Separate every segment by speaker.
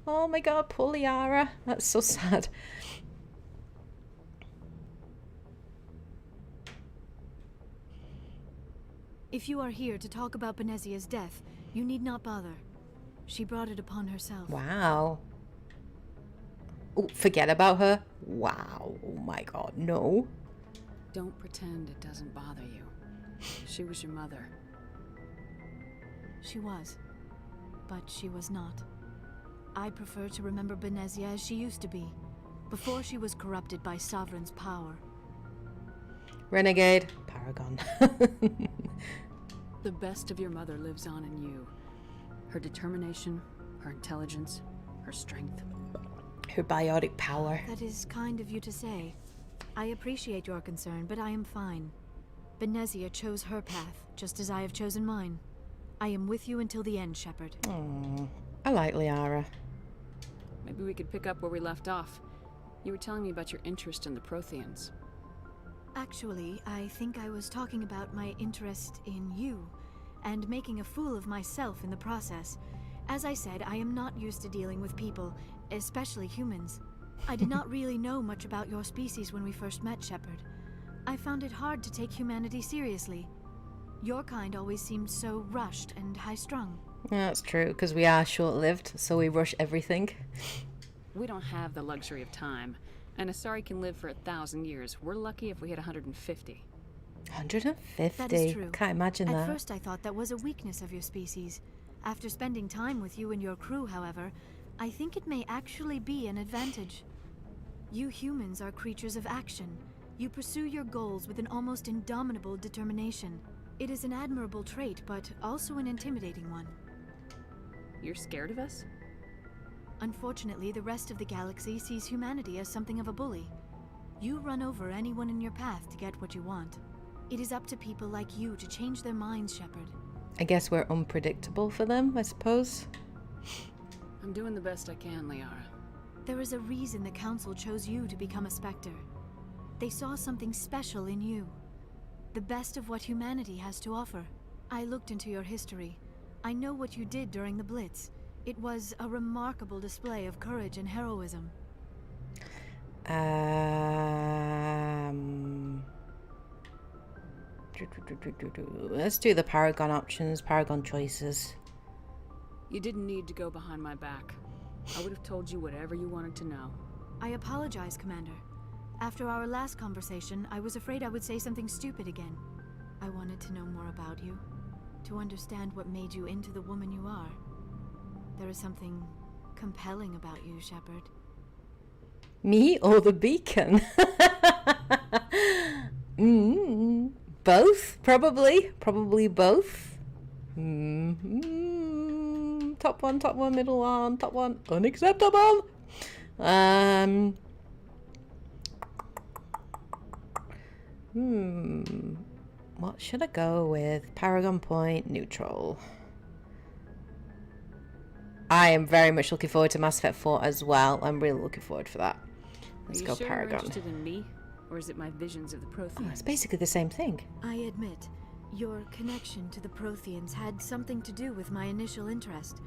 Speaker 1: Oh my god, poor Liara. That's so sad.
Speaker 2: If you are here to talk about Benezia's death, you need not bother. She brought it upon herself.
Speaker 1: Wow. Oh, forget about her? Wow. Oh my god, no.
Speaker 3: Don't pretend it doesn't bother you. She was your mother.
Speaker 2: She was. But she was not. I prefer to remember Benezia as she used to be, before she was corrupted by Sovereign's power.
Speaker 1: Renegade. Paragon.
Speaker 3: The best of your mother lives on in you. Her determination, her intelligence, her strength.
Speaker 1: Her biotic power.
Speaker 2: That is kind of you to say. I appreciate your concern, but I am fine. Benezia chose her path, just as I have chosen mine. I am with you until the end, Shepard.
Speaker 1: Aww. I like Liara.
Speaker 3: Maybe we could pick up where we left off. You were telling me about your interest in the Protheans.
Speaker 2: Actually, I think I was talking about my interest in you, and making a fool of myself in the process. As I said, I am not used to dealing with people, especially humans. I did not really know much about your species when we first met, Shepard. I found it hard to take humanity seriously. Your kind always seemed so rushed and high-strung.
Speaker 1: That's true, because we are short-lived, so we rush everything.
Speaker 3: We don't have the luxury of time. And Asari can live for 1,000 years. We're lucky if we hit 150.
Speaker 1: 150?
Speaker 2: That is true.
Speaker 1: Can't imagine that.
Speaker 2: At first I thought that was a weakness of your species. After spending time with you and your crew, however, I think it may actually be an advantage. You humans are creatures of action. You pursue your goals with an almost indomitable determination. It is an admirable trait, but also an intimidating one.
Speaker 3: You're scared of us?
Speaker 2: Unfortunately, the rest of the galaxy sees humanity as something of a bully. You run over anyone in your path to get what you want. It is up to people like you to change their minds, Shepard.
Speaker 1: I guess we're unpredictable for them, I suppose.
Speaker 3: I'm doing the best I can, Liara.
Speaker 2: There is a reason the Council chose you to become a Spectre. They saw something special in you. The best of what humanity has to offer. I looked into your history. I know what you did during the Blitz. It was a remarkable display of courage and heroism.
Speaker 1: Let's do the Paragon options, Paragon choices.
Speaker 3: You didn't need to go behind my back. I would have told you whatever you wanted to know.
Speaker 2: I apologize, Commander. After our last conversation, I was afraid I would say something stupid again. I wanted to know more about you, to understand what made you into the woman you are. There is something compelling about you, Shepard.
Speaker 1: Me or the beacon? Both, probably. Probably both. Top one, middle one, top one. Unacceptable! What should I go with? Paragon point, neutral. I am very much looking forward to Mass Effect 4 as well. I'm really looking forward for that. Let's go
Speaker 3: sure
Speaker 1: Paragon.
Speaker 3: You're interested in me, or is it my visions of the Protheans?
Speaker 1: Oh, it's basically the same thing.
Speaker 2: I admit, your connection to the Protheans had something to do with my initial interest,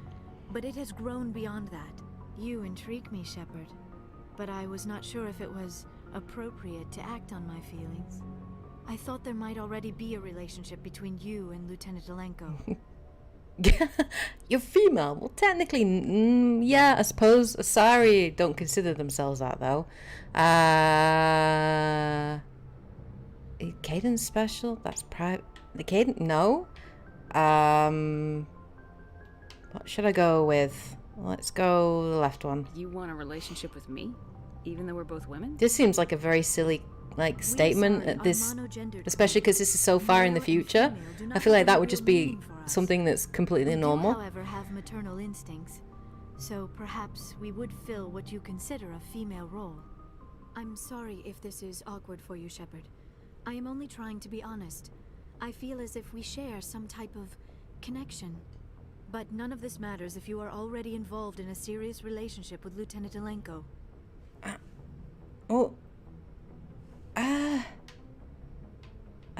Speaker 2: but it has grown beyond that. You intrigue me, Shepard, but I was not sure if it was appropriate to act on my feelings. I thought there might already be a relationship between you and Lieutenant Alenko.
Speaker 1: You're female. Well, technically, yeah, I suppose. Asari don't consider themselves that, though. Kaidan's special? That's private. The Kaidan? No. What should I go with? Let's go the left one.
Speaker 3: You want a relationship with me? Even though we're both women?
Speaker 1: This seems like a very silly statement at this, especially because this is so far in the future. I feel like that would just be something that's completely normal.
Speaker 2: We do, however, have maternal instincts, so perhaps we would fill what you consider a female role. I'm sorry if this is awkward for you, Shepard. I am only trying to be honest. I feel as if we share some type of connection. But none of this matters if you are already involved in a serious relationship with Lieutenant Alenko.
Speaker 1: I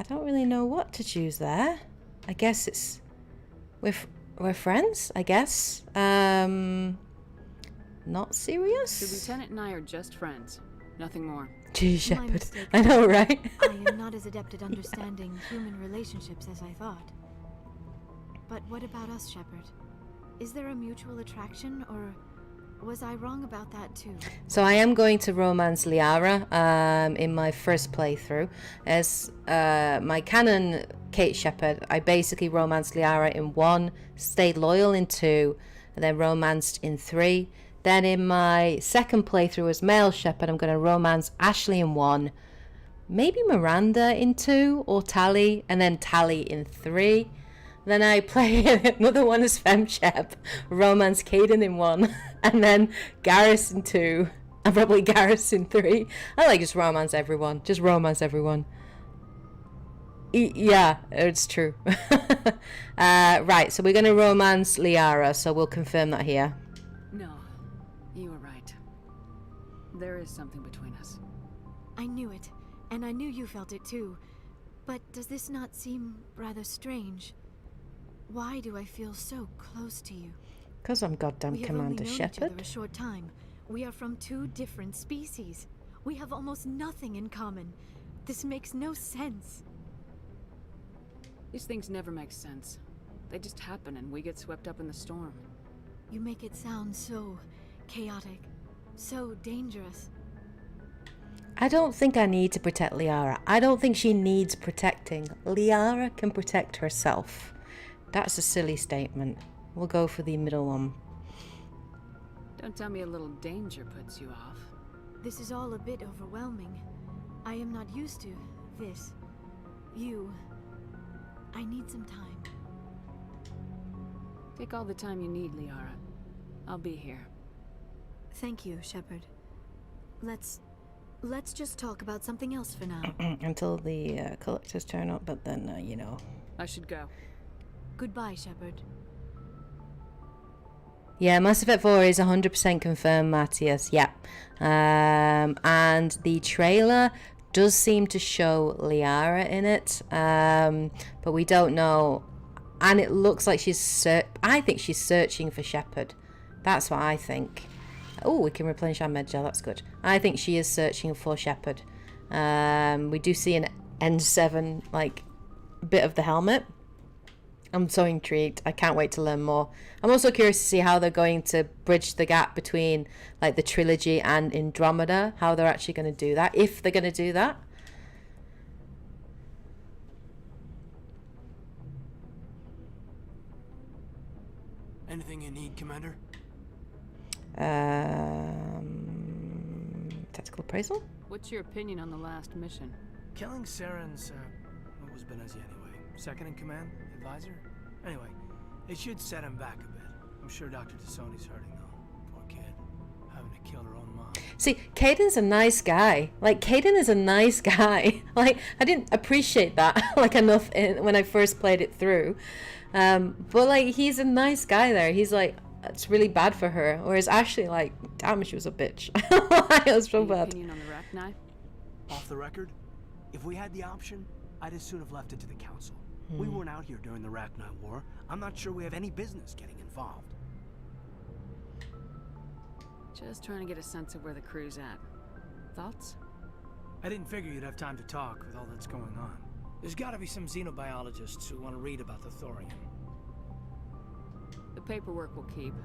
Speaker 1: don't really know what to choose there. I guess it's we're friends, I guess. not
Speaker 3: The
Speaker 1: serious?
Speaker 3: lieutenant and I are just friends. Nothing more.
Speaker 1: Gee,
Speaker 2: My
Speaker 1: Shepard.
Speaker 2: mistake.
Speaker 1: I know, right?
Speaker 2: I am not as adept at understanding human relationships as I thought. But what about us, Shepard? Is there a mutual attraction, or was I wrong about that too?
Speaker 1: So I am going to romance Liara in my first playthrough. As my canon Kate Shepard, I basically romanced Liara in 1, stayed loyal in 2, and then romanced in 3. Then in my second playthrough as male Shepard, I'm going to romance Ashley in 1, maybe Miranda in 2, or Tali, and then Tali in 3. Then I play another one as FemShep, romance Kaidan in 1, and then Garrus in 2, and probably Garrus in 3. I like just romance everyone. Just romance everyone. Yeah, it's true. Right, so we're going to romance Liara, so we'll confirm that here.
Speaker 3: No, you were right. There is something between us.
Speaker 2: I knew it, and I knew you felt it too. But does this not seem rather strange? Why do I feel so close to you?
Speaker 1: Because I'm goddamn
Speaker 2: We have
Speaker 1: Commander
Speaker 2: only known each other
Speaker 1: Shepard.
Speaker 2: a short time. We are from 2 different species. We have almost nothing in common. This makes no sense.
Speaker 3: These things never make sense. They just happen and we get swept up in the storm.
Speaker 2: You make it sound so chaotic, so dangerous.
Speaker 1: I don't think I need to protect Liara. I don't think she needs protecting. Liara can protect herself. That's a silly statement. We'll go for the middle one.
Speaker 3: Don't tell me a little danger puts you off.
Speaker 2: This is all a bit overwhelming. I am not used to this. You. I need some time.
Speaker 3: Take all the time you need, Liara. I'll be here.
Speaker 2: Thank you, Shepard. Let's just talk about something else for now.
Speaker 1: Until the collectors turn up, but then, you know.
Speaker 3: I should go.
Speaker 2: Goodbye, Shepard.
Speaker 1: Yeah, Mass Effect 4 is 100% confirmed, Matthias. Yeah. And the trailer does seem to show Liara in it, but we don't know. And it looks like I think she's searching for Shepard. That's what I think. Oh, we can replenish our med gel. That's good. I think she is searching for Shepard. We do see an N7 like bit of the helmet. I'm so intrigued. I can't wait to learn more. I'm also curious to see how they're going to bridge the gap between like the trilogy and Andromeda, how they're actually going to do that, if they're going to do that.
Speaker 4: Anything you need, Commander?
Speaker 1: Tactical appraisal?
Speaker 3: What's your opinion on the last mission?
Speaker 4: Killing Saren's, what was Benezia anyway? Second in command? Advisor? Anyway, it should set him back a bit. I'm sure Dr. Tassoni's hurting though. Poor kid. Having to kill her own mom.
Speaker 1: See, Kaidan's a nice guy. Like, Kaidan is a nice guy. Like, I didn't appreciate that, like, enough when I first played it through. But, like, he's a nice guy there. He's like, it's really bad for her. Whereas Ashley, like, damn, she was a bitch. It was so
Speaker 3: Any
Speaker 1: bad.
Speaker 3: opinion on the rack knife?
Speaker 4: Off the record, if we had the option, I'd as soon have left it to the Council. We weren't out here during the Rachni War. I'm not sure we have any business getting involved.
Speaker 3: Just trying to get a sense of where the crew's at. Thoughts?
Speaker 4: I didn't figure you'd have time to talk with all that's going on. There's gotta be some xenobiologists who want to read about the thorium.
Speaker 3: The paperwork will keep.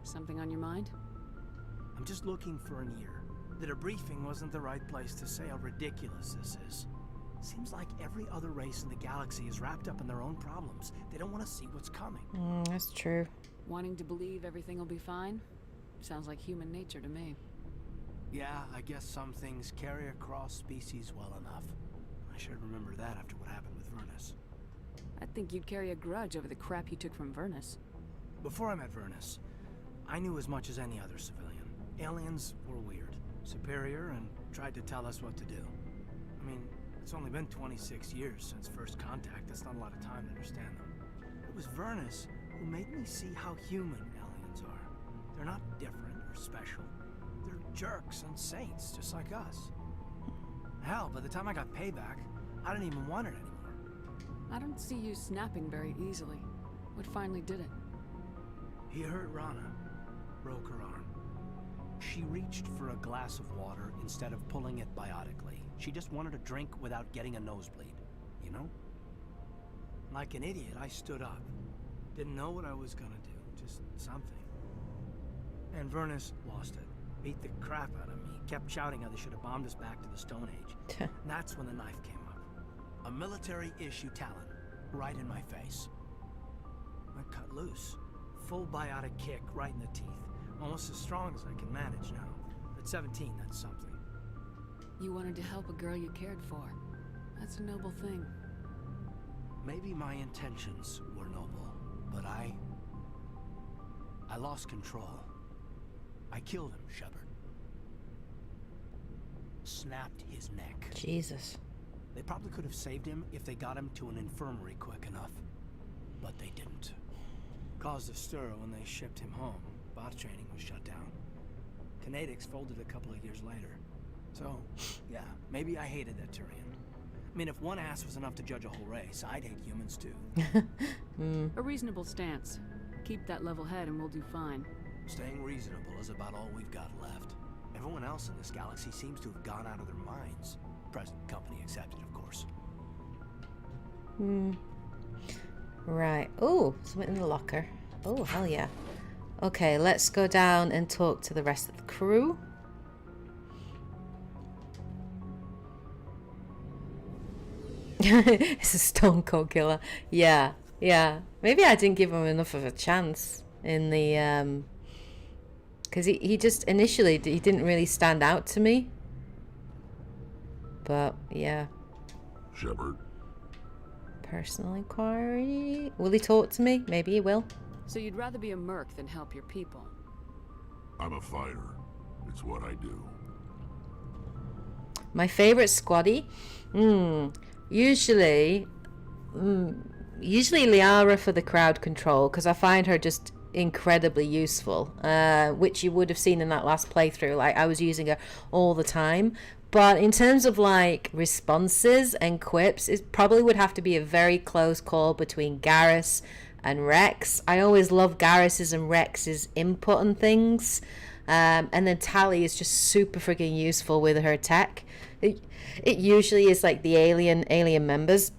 Speaker 3: Something on your mind?
Speaker 4: I'm just looking for an ear. The debriefing wasn't the right place to say how ridiculous this is. Seems like every other race in the galaxy is wrapped up in their own problems. They don't want to see what's coming.
Speaker 1: That's true.
Speaker 3: Wanting to believe everything will be fine? Sounds like human nature to me.
Speaker 4: Yeah, I guess some things carry across species well enough. I should remember that after what happened with Vernus.
Speaker 3: I think you'd carry a grudge over the crap you took from Vernus.
Speaker 4: Before I met Vernus, I knew as much as any other civilian. Aliens were weird, superior, and tried to tell us what to do. I mean, it's only been 26 years since first contact. That's not a lot of time to understand them. It was Vernus who made me see how human aliens are. They're not different or special. They're jerks and saints, just like us. Hell, by the time I got payback, I didn't even want it anymore.
Speaker 3: I don't see you snapping very easily. What finally did it?
Speaker 4: He hurt Rana, broke her arm. She reached for a glass of water instead of pulling it biotically. She just wanted a drink without getting a nosebleed, you know? Like an idiot, I stood up. Didn't know what I was gonna do, just something. And Vernus lost it. Beat the crap out of me. Kept shouting how they should have bombed us back to the Stone Age. And that's when the knife came up. A military-issue talon, right in my face. I cut loose. Full biotic kick right in the teeth. Almost as strong as I can manage now. At 17, that's something.
Speaker 3: You wanted to help a girl you cared for. That's a noble thing.
Speaker 4: Maybe my intentions were noble, but I lost control. I killed him, Shepard. Snapped his neck.
Speaker 1: Jesus.
Speaker 4: They probably could have saved him if they got him to an infirmary quick enough. But they didn't. Caused a stir when they shipped him home. Bot training was shut down. Kinetics folded a couple of years later. So, yeah, maybe I hated that Turian. I mean, if one ass was enough to judge a whole race, I'd hate humans too.
Speaker 3: A reasonable stance. Keep that level head and we'll do fine.
Speaker 4: Staying reasonable is about all we've got left. Everyone else in this galaxy seems to have gone out of their minds. Present company accepted, of course.
Speaker 1: Right. Oh, something in the locker. Oh, hell yeah. Okay, let's go down and talk to the rest of the crew. It's a stone cold killer. Yeah, yeah. Maybe I didn't give him enough of a chance in the because he just initially he didn't really stand out to me. But yeah.
Speaker 5: Shepard.
Speaker 1: Personal inquiry. Will he talk to me? Maybe he will.
Speaker 3: So you'd rather be a merc than help your people?
Speaker 5: I'm a fighter. It's what I do.
Speaker 1: My favorite squaddy? Usually Liara for the crowd control, because I find her just incredibly useful, which you would have seen in that last playthrough. Like, I was using her all the time. But in terms of like responses and quips, it probably would have to be a very close call between Garrus and Rex. I always love Garrus's and Rex's input on things. And then Tali is just super freaking useful with her tech. It usually is like the alien members.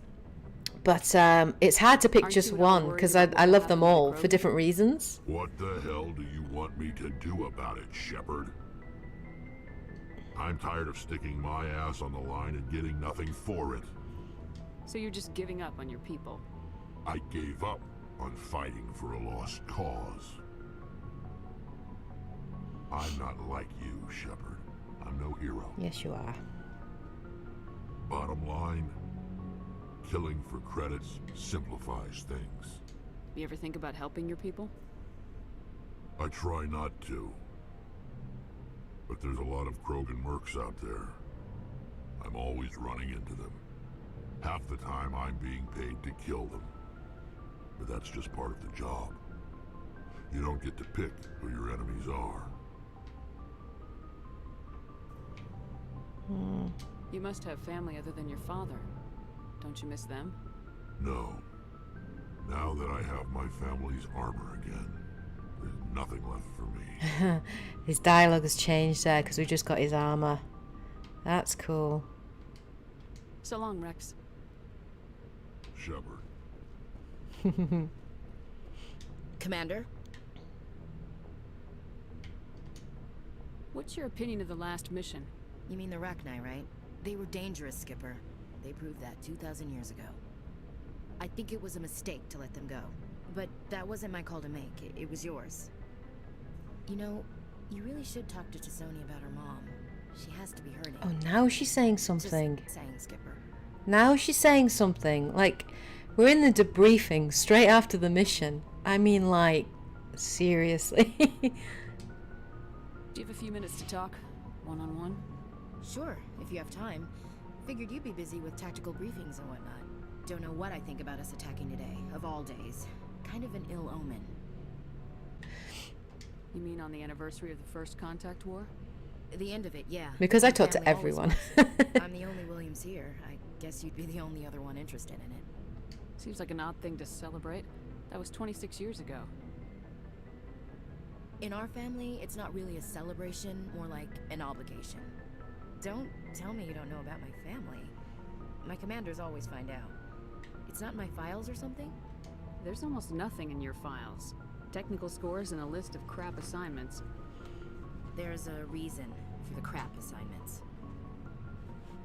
Speaker 1: But it's hard to pick just one, because I love them all for different reasons.
Speaker 5: What the hell do you want me to do about it, Shepard? I'm tired of sticking my ass on the line and getting nothing for it.
Speaker 3: So you're just giving up on your people?
Speaker 5: I gave up on fighting for a lost cause. I'm not like you, Shepard. I'm no hero.
Speaker 1: Yes, you are.
Speaker 5: Bottom line, killing for credits simplifies things.
Speaker 3: You ever think about helping your people?
Speaker 5: I try not to. But there's a lot of Krogan mercs out there. I'm always running into them. Half the time I'm being paid to kill them. But that's just part of the job. You don't get to pick who your enemies are.
Speaker 3: You must have family other than your father. Don't you miss them?
Speaker 5: No. Now that I have my family's armor again, there's nothing left for me.
Speaker 1: His dialogue has changed there because we just got his armor. That's cool.
Speaker 3: So long, Rex.
Speaker 5: Shepard.
Speaker 6: Commander?
Speaker 3: What's your opinion of the last mission?
Speaker 6: You mean the Rachni, right? They were dangerous, Skipper. They proved that 2,000 years ago. I think it was a mistake to let them go. But that wasn't my call to make. It was yours. You know, you really should talk to T'Soni about her mom. She has to be hurting.
Speaker 1: Oh, now she's saying something.
Speaker 6: Just saying, Skipper.
Speaker 1: Now she's saying something. Like, we're in the debriefing straight after the mission. I mean, like, seriously.
Speaker 3: Do you have a few minutes to talk? One-on-one?
Speaker 6: Sure, if you have time. Figured you'd be busy with tactical briefings and whatnot. Don't know what I think about us attacking today, of all days. Kind of an ill omen.
Speaker 3: You mean on the anniversary of the first contact war?
Speaker 6: The end of it, yeah.
Speaker 1: Because I
Speaker 6: My
Speaker 1: talk to
Speaker 6: family always
Speaker 1: everyone.
Speaker 6: was. I'm the only Williams here. I guess you'd be the only other one interested in it.
Speaker 3: Seems like an odd thing to celebrate. That was 26 years ago.
Speaker 6: In our family, it's not really a celebration, more like an obligation. Don't tell me you don't know about my family. My commanders always find out. It's not in my files or something?
Speaker 3: There's almost nothing in your files. Technical scores and a list of crap assignments.
Speaker 6: There's a reason for the crap assignments.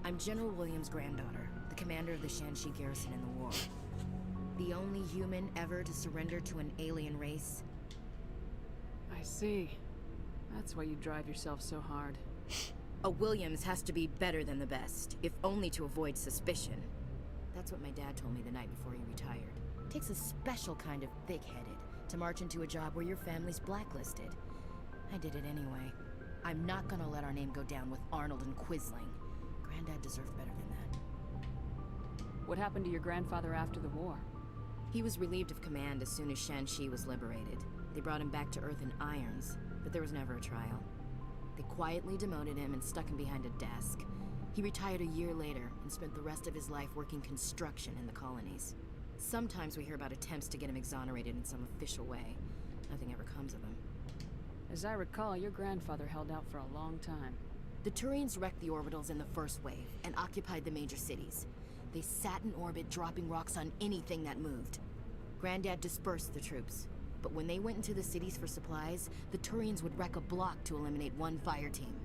Speaker 6: I'm General Williams' granddaughter, the commander of the Shanxi garrison in the war. The only human ever to surrender to an alien race.
Speaker 3: I see. That's why you drive yourself so hard.
Speaker 6: A Williams has to be better than the best, if only to avoid suspicion. That's what my dad told me the night before he retired. Takes a special kind of thick-headed to march into a job where your family's blacklisted. I did it anyway. I'm not gonna let our name go down with Arnold and Quisling. Granddad deserved better than that.
Speaker 3: What happened to your grandfather after the war?
Speaker 6: He was relieved of command as soon as Shanxi was liberated. They brought him back to Earth in irons, but there was never a trial. They quietly demoted him and stuck him behind a desk. He retired a year later and spent the rest of his life working construction in the colonies. Sometimes we hear about attempts to get him exonerated in some official way. Nothing ever comes of him.
Speaker 3: As I recall, your grandfather held out for a long time.
Speaker 6: The Turians wrecked the orbitals in the first wave and occupied the major cities. They sat in orbit, dropping rocks on anything that moved. Granddad dispersed the troops, but when they went into the cities for supplies, the Turians would wreck a block to eliminate one fire team.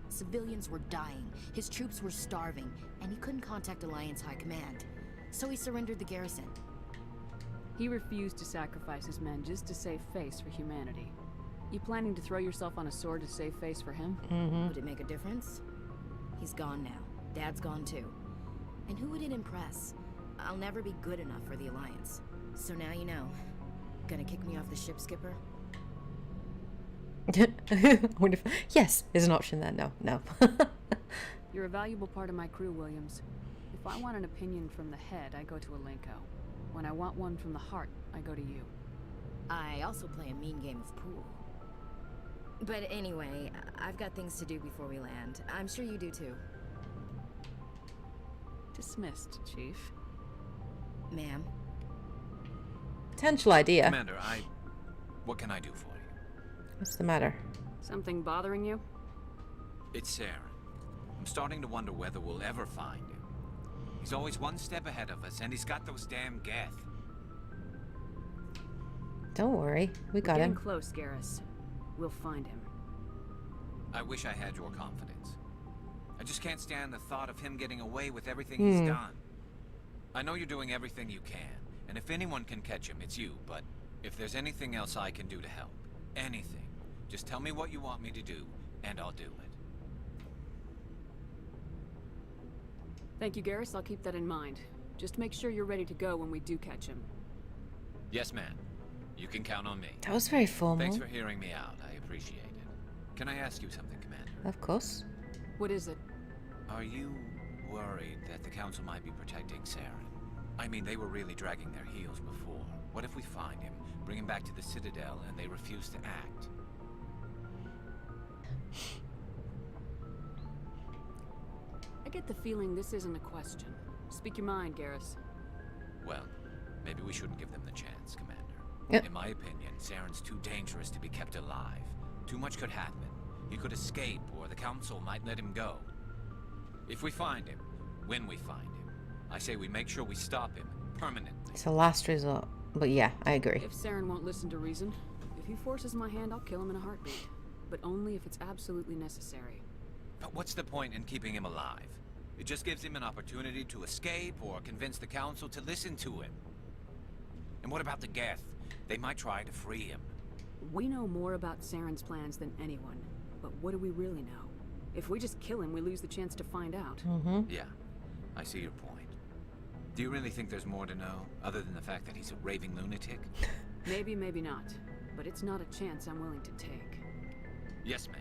Speaker 6: Civilians were dying, his troops were starving, and he couldn't contact Alliance High Command. So he surrendered the garrison.
Speaker 3: He refused to sacrifice his men just to save face for humanity. You planning to throw yourself on a sword to save face for him?
Speaker 6: Would it make a difference? He's gone now. Dad's gone too. And who would it impress? I'll never be good enough for the Alliance. So now you know. Gonna kick me off the ship, Skipper?
Speaker 1: Yes, is an option there. No.
Speaker 3: You're a valuable part of my crew, Williams. If I want an opinion from the head, I go to Alenko. When I want one from the heart, I go to you.
Speaker 6: I also play a mean game of pool. But anyway, I've got things to do before we land. I'm sure you do too.
Speaker 3: Dismissed, Chief.
Speaker 6: Ma'am?
Speaker 1: Potential idea.
Speaker 7: Commander, what can I do for you?
Speaker 1: What's the matter?
Speaker 3: Something bothering you?
Speaker 7: It's Saren. I'm starting to wonder whether we'll ever find him. He's always one step ahead of us, and he's got those damn Geth.
Speaker 1: Don't worry, we got
Speaker 3: Getting
Speaker 1: him.
Speaker 3: close, Garrus. We'll find him.
Speaker 7: I wish I had your confidence. I just can't stand the thought of him getting away with everything he's done. I know you're doing everything you can, and if anyone can catch him, it's you, but if there's anything else I can do to help, anything, just tell me what you want me to do, and I'll do it.
Speaker 3: Thank you, Garrus. I'll keep that in mind. Just make sure you're ready to go when we do catch him.
Speaker 7: Yes, ma'am. You can count on me.
Speaker 1: That was very formal.
Speaker 7: Thanks for hearing me out. I appreciate it. Can I ask you something, Commander?
Speaker 1: Of course.
Speaker 3: What is it?
Speaker 7: Are you worried that the Council might be protecting Saren? I mean, they were really dragging their heels before. What if we find him, bring him back to the Citadel, and they refuse to act?
Speaker 3: I get the feeling this isn't a question. Speak your mind, Garrus.
Speaker 7: Well, maybe we shouldn't give them the chance, Commander.
Speaker 1: Yep.
Speaker 7: In my opinion, Saren's too dangerous to be kept alive. Too much could happen. He could escape, or the Council might let him go. If we find him, when we find him, I say we make sure we stop him permanently.
Speaker 1: It's a last resort. But yeah, I agree.
Speaker 3: If Saren won't listen to reason, if he forces my hand, I'll kill him in a heartbeat. But only if it's absolutely necessary.
Speaker 7: But what's the point in keeping him alive? It just gives him an opportunity to escape or convince the Council to listen to him. And what about the Geth? They might try to free him.
Speaker 3: We know more about Saren's plans than anyone. But what do we really know? If we just kill him, we lose the chance to find out.
Speaker 7: Yeah, I see your point. Do you really think there's more to know, other than the fact that he's a raving lunatic?
Speaker 3: Maybe, maybe not. But it's not a chance I'm willing to take.
Speaker 7: Yes, ma'am.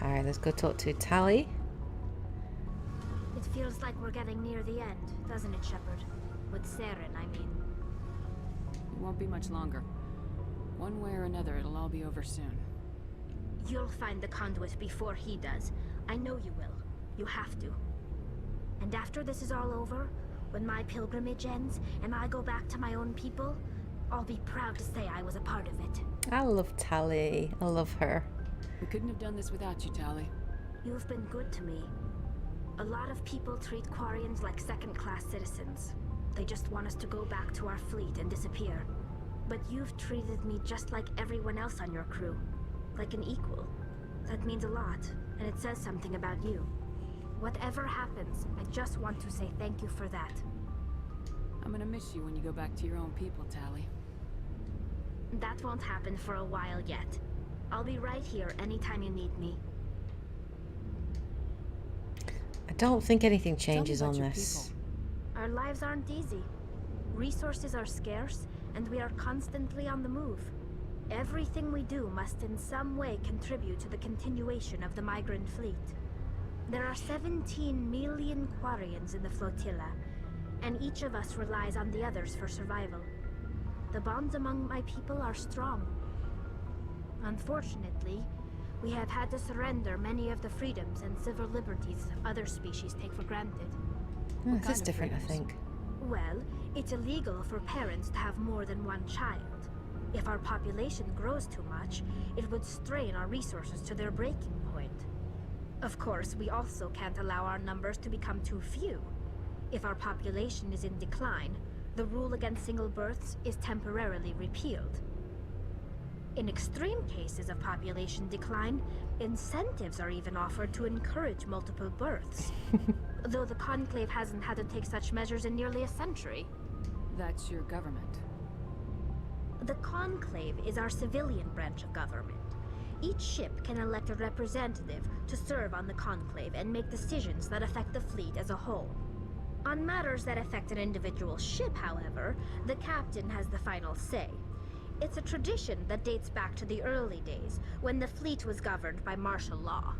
Speaker 1: Alright, let's go talk to Tali.
Speaker 8: It feels like we're getting near the end, doesn't it, Shepard? With Saren, I mean.
Speaker 3: It won't be much longer. One way or another, it'll all be over soon.
Speaker 8: You'll find the conduit before he does. I know you will. You have to. And after this is all over, when my pilgrimage ends and I go back to my own people, I'll be proud to say I was a part of it.
Speaker 1: I love Tali. I love her.
Speaker 3: We couldn't have done this without you, Tali.
Speaker 8: You've been good to me. A lot of people treat Quarians like second-class citizens. They just want us to go back to our fleet and disappear. But you've treated me just like everyone else on your crew. Like an equal. That means a lot, and it says something about you. Whatever happens, I just want to say thank you for that.
Speaker 3: I'm gonna miss you when you go back to your own people, Tali.
Speaker 8: That won't happen for a while yet. I'll be right here anytime you need me.
Speaker 1: I don't think anything changes
Speaker 3: Tell
Speaker 1: on
Speaker 3: me about your
Speaker 1: this.
Speaker 3: people.
Speaker 8: Our lives aren't easy. Resources are scarce, and we are constantly on the move. Everything we do must in some way contribute to the continuation of the migrant fleet. There are 17 million Quarians in the flotilla, and each of us relies on the others for survival. The bonds among my people are strong. Unfortunately, we have had to surrender many of the freedoms and civil liberties other species take for granted.
Speaker 1: Oh,
Speaker 3: What
Speaker 1: this is
Speaker 3: kind of
Speaker 1: different, I
Speaker 3: freedoms?
Speaker 1: think.
Speaker 8: Well, it's illegal for parents to have more than one child. If our population grows too much, it would strain our resources to their breaking point. Of course, we also can't allow our numbers to become too few. If our population is in decline, the rule against single births is temporarily repealed. In extreme cases of population decline, incentives are even offered to encourage multiple births. Though the Conclave hasn't had to take such measures in nearly a century.
Speaker 3: That's your government.
Speaker 8: The Conclave is our civilian branch of government. Each ship can elect a representative to serve on the Conclave and make decisions that affect the fleet as a whole. On matters that affect an individual ship, however, the captain has the final say. It's a tradition that dates back to the early days, when the fleet was governed by martial law.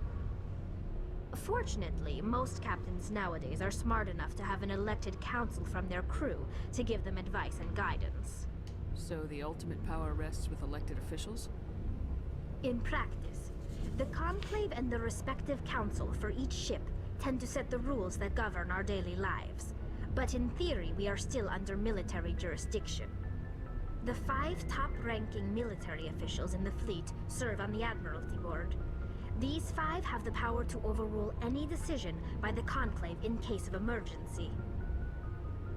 Speaker 8: Fortunately, most captains nowadays are smart enough to have an elected council from their crew to give them advice and guidance.
Speaker 3: So the ultimate power rests with elected officials?
Speaker 8: In practice, the Conclave and the respective council for each ship tend to set the rules that govern our daily lives. But in theory, we are still under military jurisdiction. The 5 top-ranking military officials in the fleet serve on the Admiralty Board. These 5 have the power to overrule any decision by the Conclave in case of emergency.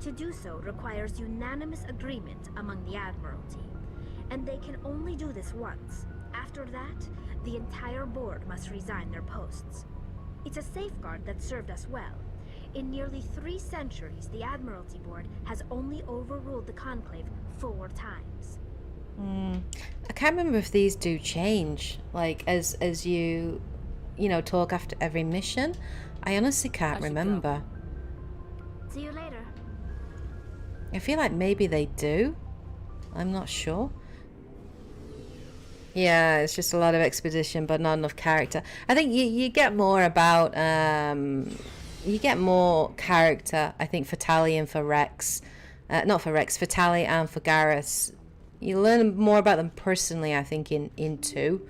Speaker 8: To do so requires unanimous agreement among the Admiralty, and they can only do this once. After that, the entire board must resign their posts. It's a safeguard that served us well. In nearly 3 centuries, the Admiralty Board has only overruled the Conclave 4 times.
Speaker 1: I can't remember if these do change, like as you know, talk after every mission. I honestly can't
Speaker 3: I should
Speaker 1: remember.
Speaker 8: See you later.
Speaker 1: I feel like maybe they do. I'm not sure. Yeah, it's just a lot of expedition, but not enough character. I think you get more about you get more character, I think, for Tali and for Rex. Not for Rex, for Tali and for Garrus. You learn more about them personally, I think, in 2.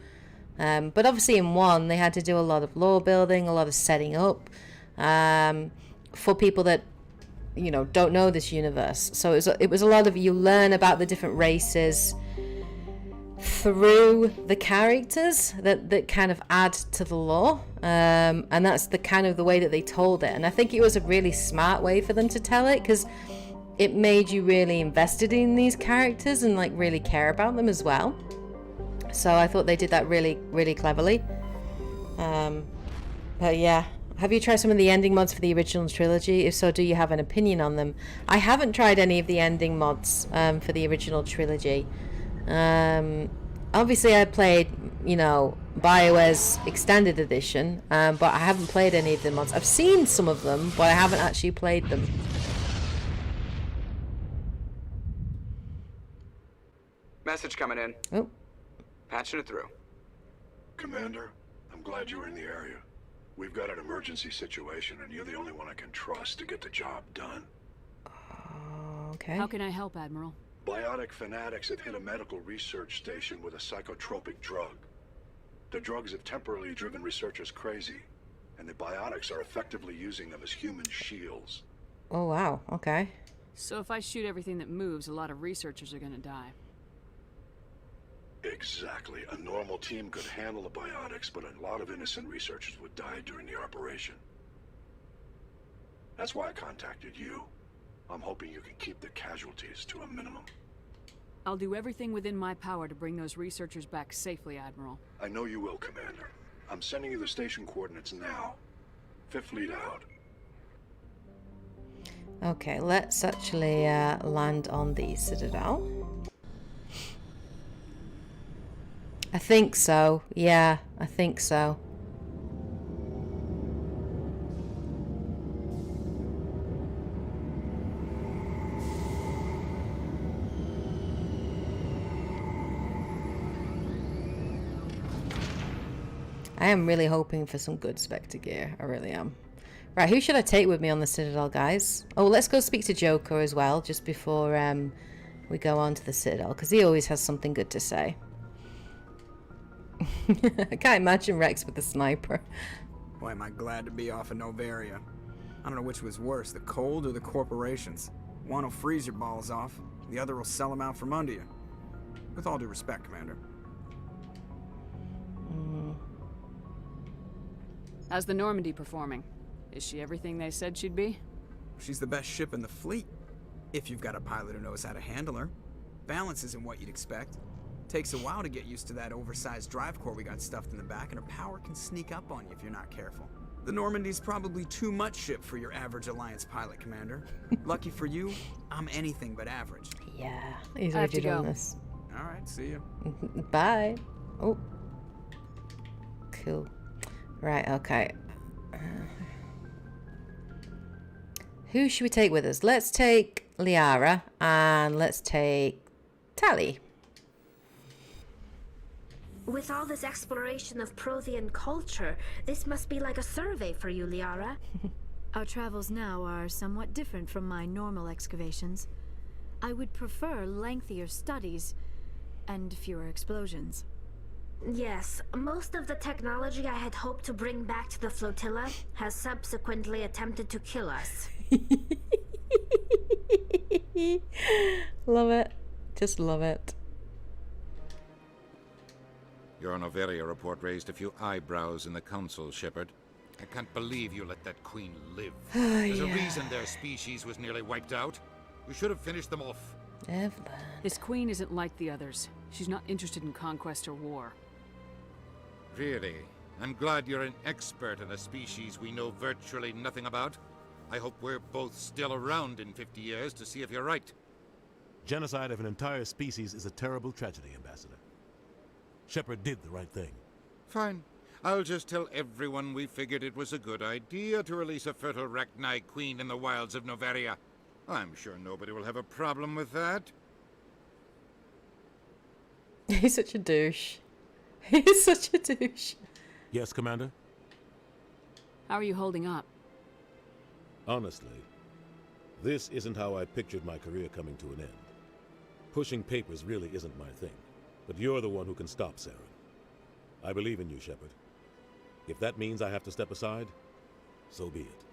Speaker 1: But obviously in 1, they had to do a lot of lore building, a lot of setting up for people that, you know, don't know this universe. So it was a lot of, you learn about the different races through the characters that kind of add to the lore, and that's the kind of the way that they told it. And I think it was a really smart way for them to tell it, because it made you really invested in these characters and like really care about them as well. So I thought they did that really, really cleverly. But yeah, have you tried some of the ending mods for the original trilogy? If so, do you have an opinion on them? I haven't tried any of the ending mods for the original trilogy. Obviously I played, you know, BioWare's extended edition, but I haven't played any of the mods. I've seen some of them, but I haven't actually played them.
Speaker 9: Message coming in.
Speaker 1: Oh.
Speaker 9: Patching it through.
Speaker 10: Commander, I'm glad you were in the area. We've got an emergency situation, and you're the only one I can trust to get the job done.
Speaker 1: Okay.
Speaker 3: How can I help, Admiral?
Speaker 10: Biotic fanatics have hit a medical research station with a psychotropic drug. The drugs have temporarily driven researchers crazy, and the biotics are effectively using them as human shields.
Speaker 1: Oh, wow. Okay.
Speaker 3: So if I shoot everything that moves, a lot of researchers are gonna die.
Speaker 10: Exactly. A normal team could handle the biotics, but a lot of innocent researchers would die during the operation. That's why I contacted you. I'm hoping you can keep the casualties to a minimum.
Speaker 3: I'll do everything within my power to bring those researchers back safely, Admiral.
Speaker 10: I know you will, Commander. I'm sending you the station coordinates now. Fifth Fleet out.
Speaker 1: Okay, let's actually land on the Citadel. I think so. Yeah, I think so. I am really hoping for some good Spectre gear. I really am. Right, who should I take with me on the Citadel, guys? Oh, let's go speak to Joker as well, just before we go on to the Citadel, because he always has something good to say. I can't imagine Rex with the sniper.
Speaker 11: Boy, am I glad to be off of Noveria. I don't know which was worse, the cold or the corporations. One will freeze your balls off, the other will sell them out from under you. With all due respect, Commander.
Speaker 3: How's the Normandy performing? Is she everything they said she'd be?
Speaker 11: She's the best ship in the fleet. If you've got a pilot who knows how to handle her. Balance isn't what you'd expect. Takes a while to get used to that oversized drive core we got stuffed in the back, and her power can sneak up on you if you're not careful. The Normandy's probably too much ship for your average Alliance pilot, Commander. Lucky for you, I'm anything but average.
Speaker 1: Yeah, he's
Speaker 3: I have to
Speaker 1: already done
Speaker 3: go.
Speaker 1: this.
Speaker 11: Alright, see you.
Speaker 1: Bye. Oh. Cool. Right, okay. Who should we take with us? Let's take Liara and let's take Tali.
Speaker 8: With all this exploration of Prothean culture, this must be like a survey for you, Liara.
Speaker 2: Our travels now are somewhat different from my normal excavations. I would prefer lengthier studies and fewer explosions.
Speaker 8: Yes, most of the technology I had hoped to bring back to the flotilla has subsequently attempted to kill us.
Speaker 1: Love it. Just love it.
Speaker 7: Your Noveria report raised a few eyebrows in the Council, Shepard. I can't believe you let that queen live. There's a reason their species was nearly wiped out. You should have finished them off.
Speaker 1: Evelyn.
Speaker 3: This queen isn't like the others. She's not interested in conquest or war.
Speaker 7: Really? I'm glad you're an expert in a species we know virtually nothing about. I hope we're both still around in 50 years to see if you're right.
Speaker 12: Genocide of an entire species is a terrible tragedy, Ambassador. Shepard did the right thing.
Speaker 7: Fine. I'll just tell everyone we figured it was a good idea to release a fertile Rachni queen in the wilds of Noveria. I'm sure nobody will have a problem with that.
Speaker 1: He's such a douche. He's such a douche.
Speaker 12: Yes, Commander?
Speaker 3: How are you holding up?
Speaker 12: Honestly, this isn't how I pictured my career coming to an end. Pushing papers really isn't my thing, but you're the one who can stop Saren. I believe in you, Shepard. If that means I have to step aside, so be it.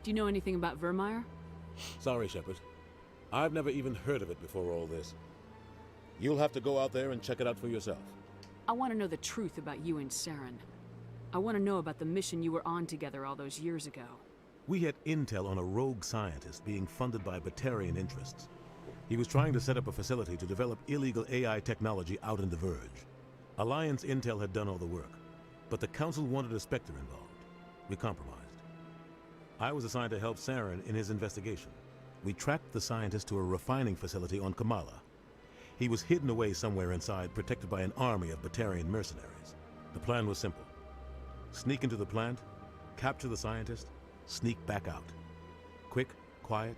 Speaker 3: Do you know anything about Vermeer?
Speaker 12: Sorry, Shepard. I've never even heard of it before all this. You'll have to go out there and check it out for yourself.
Speaker 3: I want to know the truth about you and Saren. I want to know about the mission you were on together all those years ago.
Speaker 12: We had intel on a rogue scientist being funded by Batarian interests. He was trying to set up a facility to develop illegal AI technology out in the Verge. Alliance intel had done all the work, but the Council wanted a Spectre involved. We compromised. I was assigned to help Saren in his investigation. We tracked the scientist to a refining facility on Kamala. He was hidden away somewhere inside, protected by an army of Batarian mercenaries. The plan was simple. Sneak into the plant, capture the scientist, sneak back out. Quick, quiet,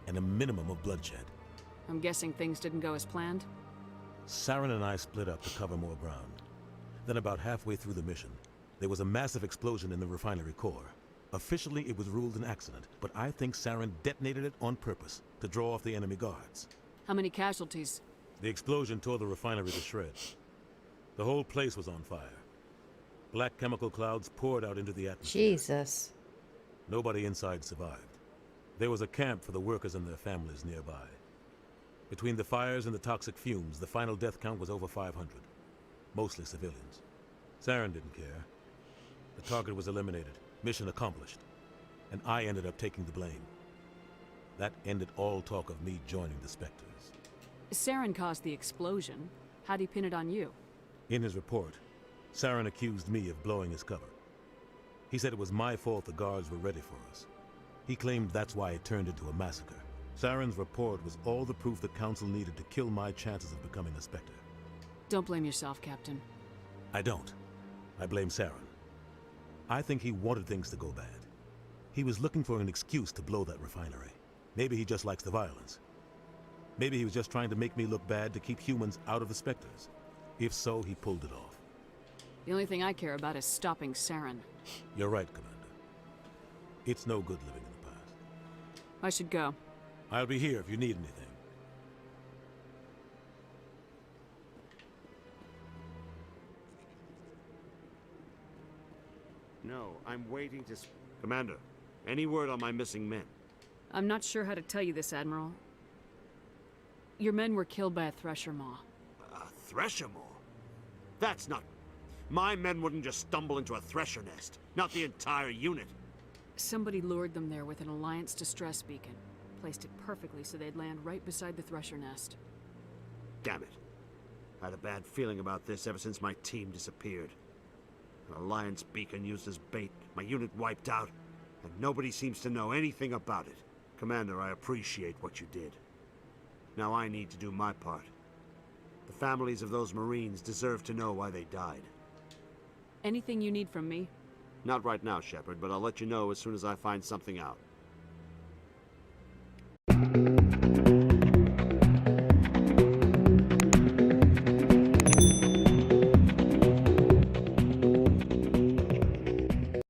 Speaker 12: and a minimum of bloodshed.
Speaker 3: I'm guessing things didn't go as planned?
Speaker 12: Saren and I split up to cover more ground. Then about halfway through the mission, there was a massive explosion in the refinery core. Officially, it was ruled an accident, but I think Saren detonated it on purpose to draw off the enemy guards.
Speaker 3: How many casualties?
Speaker 12: The explosion tore the refinery to shreds. The whole place was on fire. Black chemical clouds poured out into the atmosphere.
Speaker 1: Jesus.
Speaker 12: Nobody inside survived. There was a camp for the workers and their families nearby. Between the fires and the toxic fumes, the final death count was over 500. Mostly civilians. Saren didn't care. The target was eliminated. Mission accomplished. And I ended up taking the blame. That ended all talk of me joining the Spectres.
Speaker 3: Saren caused the explosion. How'd he pin it on you?
Speaker 12: In his report, Saren accused me of blowing his cover. He said it was my fault the guards were ready for us. He claimed that's why it turned into a massacre. Saren's report was all the proof the Council needed to kill my chances of becoming a Spectre.
Speaker 3: Don't blame yourself, Captain.
Speaker 12: I don't. I blame Saren. I think he wanted things to go bad. He was looking for an excuse to blow that refinery. Maybe he just likes the violence. Maybe he was just trying to make me look bad to keep humans out of the Spectres. If so, he pulled it off.
Speaker 3: The only thing I care about is stopping Saren.
Speaker 12: You're right, Commander. It's no good living in the past.
Speaker 3: I should go.
Speaker 12: I'll be here if you need anything.
Speaker 13: No, I'm waiting to... Commander, any word on my missing men?
Speaker 3: I'm not sure how to tell you this, Admiral. Your men were killed by a Thresher Maw.
Speaker 13: A Thresher Maw? That's not... My men wouldn't just stumble into a Thresher nest. Not the entire unit.
Speaker 3: Somebody lured them there with an Alliance distress beacon. Placed it perfectly so they'd land right beside the Thresher nest.
Speaker 13: Damn it. I had a bad feeling about this ever since my team disappeared. An Alliance beacon used as bait, my unit wiped out, and nobody seems to know anything about it. Commander, I appreciate what you did. Now I need to do my part. The families of those Marines deserve to know why they died.
Speaker 3: Anything you need from me?
Speaker 13: Not right now, Shepard, but I'll let you know as soon as I find something out.